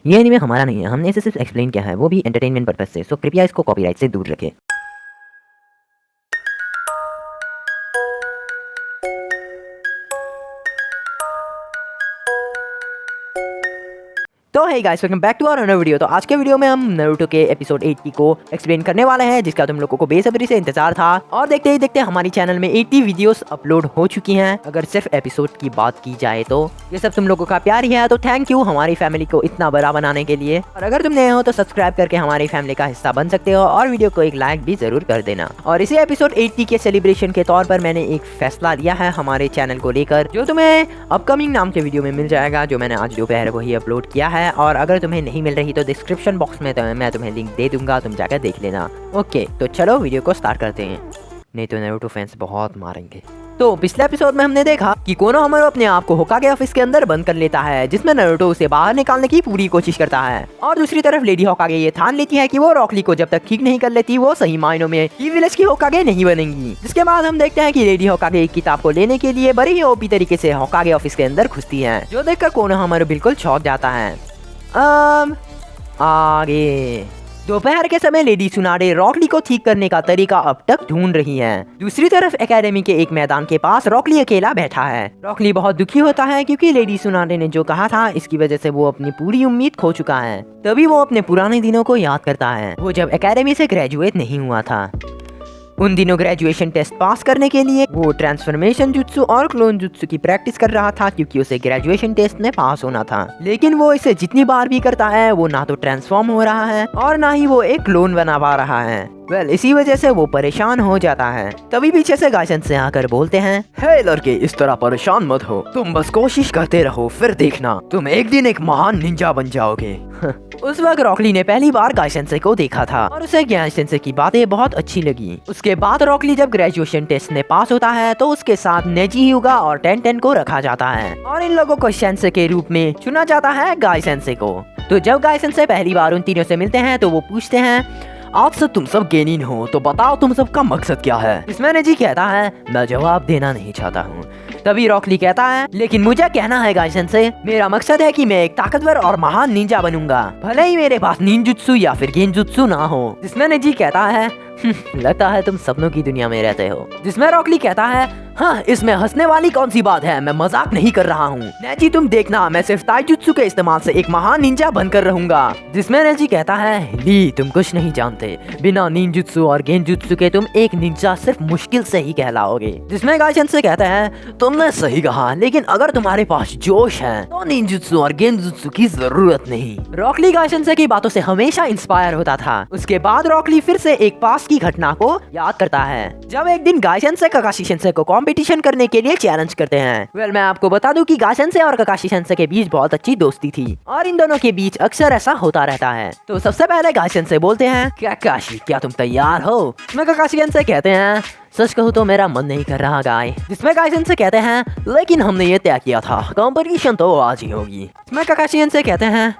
ये एनीमे हमारा नहीं है, हमने इसे सिर्फ एक्सप्लेन किया है, वो भी एंटरटेनमेंट पर्पज से, सो कृपया इसको कॉपीराइट से दूर रखें। तो hey guys, welcome back to our another video. तो आज के वीडियो में हम नारुतो के एपिसोड 80 को एक्सप्लेन करने वाले हैं, जिसका तुम लोगों को बेसब्री से इंतजार था। और देखते ही देखते हमारी चैनल में 80 वीडियोस अपलोड हो चुकी हैं। अगर सिर्फ एपिसोड की बात की जाए तो ये सब तुम लोगों का प्यार ही है, तो थैंक यू हमारी फैमिली को इतना बड़ा बनाने के लिए। और अगर तुम नए हो तो सब्सक्राइब करके हमारी फैमिली का हिस्सा बन सकते हो और वीडियो को एक लाइक भी जरूर कर देना। और इसी एपिसोड 80 के सेलिब्रेशन के तौर पर मैंने एक फैसला लिया है हमारे चैनल को लेकर, जो तुम्हें अपकमिंग नाम के वीडियो में मिल जाएगा, जो मैंने आज दोपहर को ही अपलोड किया है। और अगर तुम्हें नहीं मिल रही तो डिस्क्रिप्शन बॉक्स में मैं तुम्हें लिंक दे दूंगा, तुम जाकर देख लेना। ओके, तो चलो वीडियो को स्टार्ट करते हैं, नहीं तो नारुतो फैंस बहुत मारेंगे। तो पिछले एपिसोड में हमने देखा कि कोनोहामारू अपने आप को होकागे ऑफिस के अंदर बंद कर लेता है, जिसमें नारुतो उसे बाहर निकालने की पूरी कोशिश करता है। और दूसरी तरफ लेडी होकागे ये ठान लेती है कि वो रॉक ली को जब तक ठीक नहीं कर लेती वो सही मायनों में की विलेज की होकागे नहीं बनेंगी। जिसके बाद हम देखते हैं कि लेडी होकागे एक किताब को लेने के लिए बड़ी ही ओपी तरीके से होकागे ऑफिस के अंदर घुसती है, जो देखकर कोनोहामारू बिल्कुल चौंक जाता है। आगे दोपहर के समय लेडी सुनाडे रॉकली को ठीक करने का तरीका अब तक ढूंढ रही है। दूसरी तरफ एकेडमी के एक मैदान के पास रॉकली अकेला बैठा है। रॉकली बहुत दुखी होता है क्योंकि लेडी सुनाडे ने जो कहा था इसकी वजह से वो अपनी पूरी उम्मीद खो चुका है। तभी वो अपने पुराने दिनों को याद करता है, वो जब एकेडमी से ग्रेजुएट नहीं हुआ था। उन दिनों ग्रेजुएशन टेस्ट पास करने के लिए वो ट्रांसफॉर्मेशन जुत्सु और क्लोन जुत्सु की प्रैक्टिस कर रहा था, क्योंकि उसे ग्रेजुएशन टेस्ट में पास होना था। लेकिन वो इसे जितनी बार भी करता है वो ना तो ट्रांसफॉर्म हो रहा है और ना ही वो एक क्लोन बना पा रहा है। इसी वजह से वो परेशान हो जाता है। तभी पीछे से गायसन से आकर बोलते हैं, हे लड़के, इस तरह परेशान मत हो, तुम बस कोशिश करते रहो, फिर देखना तुम एक दिन एक महान निंजा बन जाओगे। उस वक्त रॉकली ने पहली बार गायसेंसे को देखा था और उसे गायसेंसे की बातें बहुत अच्छी लगी। उसके बाद रॉकली जब ग्रेजुएशन टेस्ट में पास होता है तो उसके साथ नेजी युगा और टेन को रखा जाता है और इन लोगों को सेंसे के रूप में चुना जाता है गायसेंसे को। तो जब गायसेंसे पहली बार उन तीनों से मिलते हैं तो वो पूछते हैं, आज से तुम सब गेनिन हो, तो बताओ तुम सबका मकसद क्या है। इसमें नेजी कहता है, मैं जवाब देना नहीं चाहता हूँ। तभी रॉकली कहता है, लेकिन मुझे कहना है गायसेंसे, मेरा मकसद है कि मैं एक ताकतवर और महान निंजा बनूंगा, भले ही मेरे पास निंजुत्सु या फिर गेनजुत्सु ना हो। जिसमें नेजी कहता है, लगता है तुम सपनों की दुनिया में रहते हो। जिसमें रॉकली कहता है, हाँ, इसमें हंसने वाली कौन सी बात है, मैं मजाक नहीं कर रहा हूँ। नेजी तुम देखना, मैं सिर्फ ताइजुत्सु के इस्तेमाल से एक महान निंजा बनकर रहूंगा। जिसमें नेजी कहता है, ली तुम कुछ नहीं जानते, बिना निंजुत्सु और गेनजुत्सु के तुम एक निंजा सिर्फ मुश्किल से ही कहलाओगे। जिसमें गायसन से कहते हैं, तुमने सही कहा, लेकिन अगर तुम्हारे पास जोश है तो निंजुत्सु और गेनजुत्सु की जरूरत नहीं। रॉकली गायसन की बातों से हमेशा इंस्पायर होता था। उसके बाद रॉकली फिर से एक पास की घटना को याद करता है, जब एक दिन गायसेंसे काकाशी सेंसे को कंपटीशन करने के लिए चैलेंज करते हैं। मैं आपको बता दूं कि गायसेंसे और काकाशी सेंसे के बीच बहुत अच्छी दोस्ती थी और इन दोनों के बीच अक्सर ऐसा होता रहता है। तो सबसे पहले गायसेंसे बोलते हैं, काकाशी क्या तुम तैयार हो? मैं काकाशी सेंसे कहते हैं, सच कहूँ तो मेरा मन नहीं कर रहा गाय। जिसमें गायसन से कहते हैं, लेकिन हमने ये तय किया था, कंपटीशन तो आज ही होगी। इसमें काकाशियन से कहते हैं,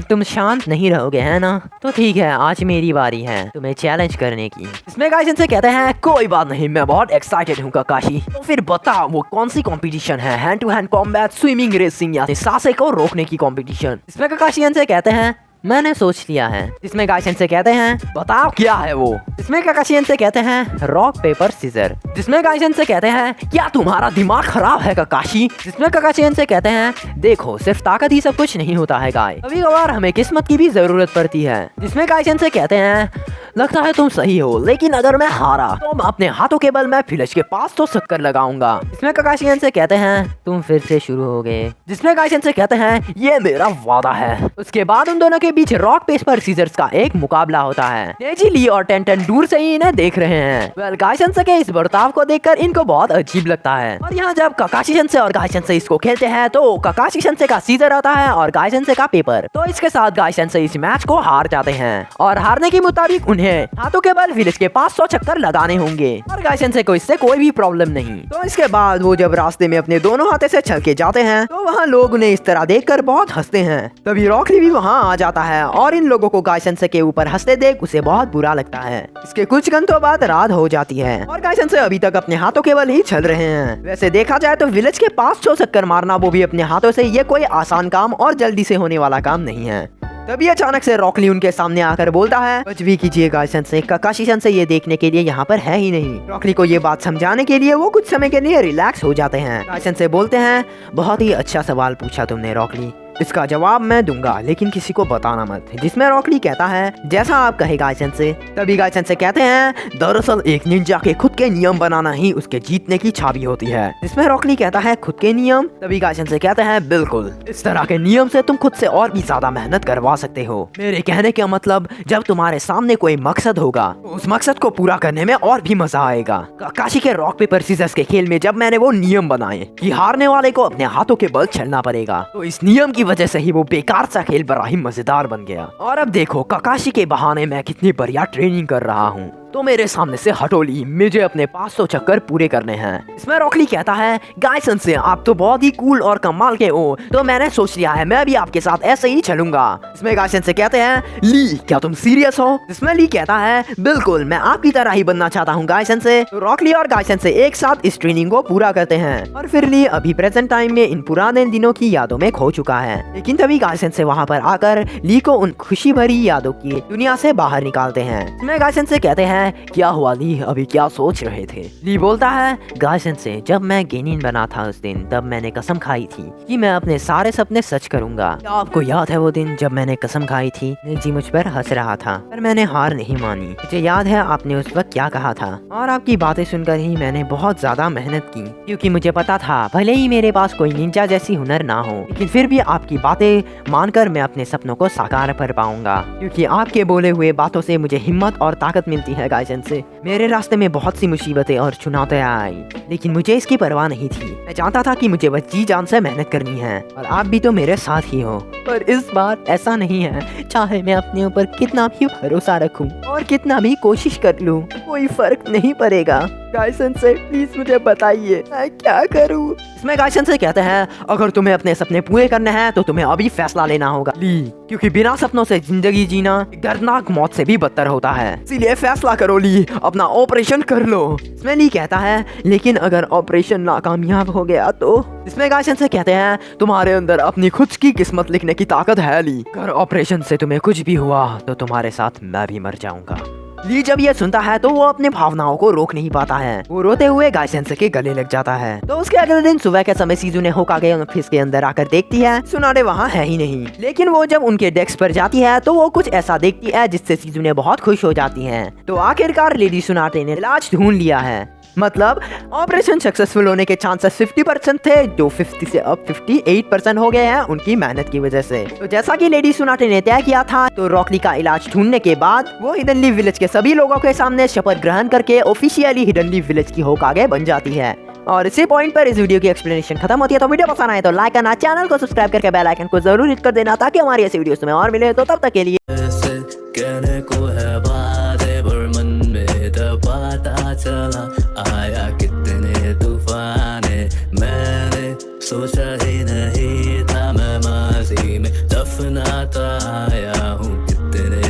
तुम शांत नहीं रहोगे है ना? तो ठीक है, आज मेरी बारी है तुम्हें चैलेंज करने की। इसमें गायसन से कहते हैं, कोई बात नहीं, मैं बहुत एक्साइटेड हूँ काकाशी। तो फिर बताओ वो कौन सी कंपटीशन है, hand to hand combat, swimming, racing या सासे को रोकने की कंपटीशन? इसमें काकाशियन से कहते हैं, मैंने सोच लिया है। जिसमें गायसन से कहते हैं, बताओ क्या है वो? इसमें काकाशियन से कहते हैं, रॉक पेपर सीजर। जिसमें गायसन से कहते हैं, क्या तुम्हारा दिमाग खराब है काकाशी? जिसमें काकाशियन से कहते हैं, देखो सिर्फ ताकत ही सब कुछ नहीं होता है गाय, कभी कभार हमें किस्मत की भी जरूरत पड़ती है। जिसमें गायसन से कहते हैं, लगता है तुम सही हो, लेकिन अगर मैं हारा तो मैं अपने हाथों के बल मैं फिलज के पास तो चक्कर लगाऊंगा। इसमें काकाशियन से कहते हैं, तुम फिर से शुरू हो गए। जिसमें गायसन से कहते हैं, ये मेरा वादा है। उसके बाद उन दोनों के बीच रॉक पेपर सीजर्स का एक मुकाबला होता है। नेजी, ली और टेन दूर से ही इन्हें देख रहे हैं। गायसन के इस बर्ताव को देखकर इनको बहुत अजीब लगता है। और यहाँ जब काकाशी सेंसे और गायसन से इसको खेलते हैं तो काकाशी सेंसे का सीजर आता है और गायसन का पेपर। तो इसके साथ गायसन से इस मैच को हार जाते हैं और हारने के मुताबिक उन्हें उन्हें हाथों के बल विलेज के 500 चक्कर लगाने होंगे और गायसेंसे को इससे कोई भी प्रॉब्लम नहीं। तो इसके बाद वो जब रास्ते में अपने दोनों हाथे से चल के जाते हैं तो वहाँ लोग उन्हें इस तरह देखकर बहुत हंसते हैं। तभी रॉक ली भी वहाँ आ जाता है और इन लोगों को गायसेंसे के ऊपर हंसते देख उसे बहुत बुरा लगता है। इसके कुछ घंटों बाद रात हो जाती है और गायसेंसे अभी तक अपने हाथों के बल ही चल रहे हैं। वैसे देखा जाए तो विलेज के 500 चक्कर मारना वो भी अपने हाथों से ये कोई आसान काम और जल्दी से होने वाला काम नहीं है। तभी अचानक से रॉक ली उनके सामने आकर बोलता है, कुछ भी कीजिए गायसेंसे, काकाशी-सन ये देखने के लिए यहाँ पर है ही नहीं। रॉक ली को ये बात समझाने के लिए वो कुछ समय के लिए रिलैक्स हो जाते हैं। गायसेंसे बोलते हैं, बहुत ही अच्छा सवाल पूछा तुमने रॉक ली, इसका जवाब मैं दूंगा लेकिन किसी को बताना मत। जिसमें रॉक ली कहता है, जैसा आप कहे गायसेंसे। तभी गायसेंसे कहते हैं, दरअसल एक निंजा के खुद के नियम बनाना ही उसके जीतने की चाबी होती है। जिसमें रॉक ली कहता है, खुद के नियम? तभी गायसेंसे कहते हैं, बिल्कुल, इस तरह के नियम से तुम खुद से और भी ज्यादा मेहनत करवा सकते हो। मेरे कहने का मतलब, जब तुम्हारे सामने कोई मकसद होगा तो उस मकसद को पूरा करने में और भी मजा आएगा। काकाशी के रॉक पेपर सीजर्स के खेल में जब मैंने वो नियम बनाए कि हारने वाले को अपने हाथों के बल चलना पड़ेगा, तो इस नियम की वजह से ही वो बेकार सा खेल बड़ा ही मजेदार बन गया। और अब देखो काकाशी के बहाने मैं कितनी बढ़िया ट्रेनिंग कर रहा हूँ। तो मेरे सामने से हटो ली, मुझे अपने 500 चक्कर पूरे करने हैं। इसमें रॉक ली कहता है, गायसेंसे आप तो बहुत ही कूल और कमाल के हो, तो मैंने सोच लिया है मैं भी आपके साथ ऐसे ही चलूंगा। इसमें गायसेंसे कहते हैं, ली क्या तुम सीरियस हो? इसमें ली कहता है, बिल्कुल, मैं आपकी तरह ही बनना चाहता हूँ गायसेंसे। तो रॉक ली और गायसेंसे एक साथ इस ट्रेनिंग को पूरा करते हैं और फिर ली अभी प्रेजेंट टाइम में इन पुराने दिनों की यादों में खो चुका है। लेकिन तभी गायसेंसे वहाँ पर आकर ली को उन खुशी भरी यादों की दुनिया से बाहर निकालते हैं। इसमें गायसेंसे कहते हैं, क्या हुआ ली, अभी क्या सोच रहे थे? ली बोलता है, गायसेंसे जब मैं गेनिन बना था उस दिन, तब मैंने कसम खाई थी कि मैं अपने सारे सपने सच करूंगा। क्या आपको याद है वो दिन जब मैंने कसम खाई थी? नेजी मुझ पर हंस रहा था पर मैंने हार नहीं मानी। मुझे याद है आपने उस वक्त क्या कहा था और आपकी बातें सुनकर ही मैंने बहुत ज्यादा मेहनत की, क्योंकि मुझे पता था भले ही मेरे पास कोई निंजा जैसी हुनर ना हो, लेकिन फिर भी आपकी बातें मानकर मैं अपने सपनों को साकार कर पाऊंगा, क्योंकि आपके बोले हुए बातों से मुझे हिम्मत और ताकत मिलती है गायसेंसे। मेरे रास्ते में बहुत सी मुसीबतें और चुनौतियां आई, लेकिन मुझे इसकी परवाह नहीं थी। मैं जानता था कि मुझे बस जी जान से मेहनत करनी है और आप भी तो मेरे साथ ही हो। पर इस बार ऐसा नहीं है, चाहे मैं अपने ऊपर कितना भी भरोसा रखूं और कितना भी कोशिश कर लूं, कोई फर्क नहीं पड़ेगा। गायसेंसे प्लीज मुझे बताइए मैं क्या करूं? इसमें गायसेंसे कहते हैं, अगर तुम्हें अपने सपने पूरे करने हैं तो तुम्हें अभी फैसला लेना होगा ली, क्योंकि बिना सपनों से जिंदगी जीना एक दर्दनाक मौत से भी बदतर होता है। इसीलिए फैसला करो ली, अपना ऑपरेशन कर लो। इसमें ली कहता है, लेकिन अगर ऑपरेशन नाकामयाब हो गया तो? इसमें गायसेंसे कहते हैं, तुम्हारे अंदर अपनी खुद की किस्मत लिखने की ताकत है ली, अगर ऑपरेशन से तुम्हें कुछ भी हुआ तो तुम्हारे साथ मैं भी मर जाऊंगा। ली जब ये सुनता है तो वो अपने भावनाओं को रोक नहीं पाता है, वो रोते हुए गायसेंसे के गले लग जाता है। तो उसके अगले दिन सुबह के समय शिजुने होकागे ऑफिस के अंदर आकर देखती है सुनाडे वहाँ है ही नहीं, लेकिन वो जब उनके डेस्क पर जाती है तो वो कुछ ऐसा देखती है जिससे शिजुने बहुत खुश हो जाती है। तो आखिरकार लेडी सुनाडे ने इलाज ढूंढ लिया है, मतलब ऑपरेशन सक्सेसफुल होने के चांसेस 50% थे, जो 50 से अब 58% हो गए हैं उनकी मेहनत की वजह से। तो जैसा कि लेडी सुनाटे ने तय किया था, तो रॉक ली का इलाज ढूंढने के बाद वो हिडन लीफ विलेज के सभी लोगों के सामने शपथ ग्रहण करके ऑफिशियली हिडन लीफ विलेज की होकागे बन जाती है। और इसी पॉइंट पर इस वीडियो की एक्सप्लेनेशन खत्म होती है। तो वीडियो पसंद आए तो लाइक करना, चैनल को सब्सक्राइब करके बेल आइकन को जरूर हिट कर देना, ताकि हमारी ऐसी वीडियोस तुम्हें और मिले। तो तब तक के लिए कहने को है बातें पर मन में दबाता चला आया कितने तूफाने, मैंने सोचा ही नहीं था मैं माजी में दफनाता आया हूँ कितने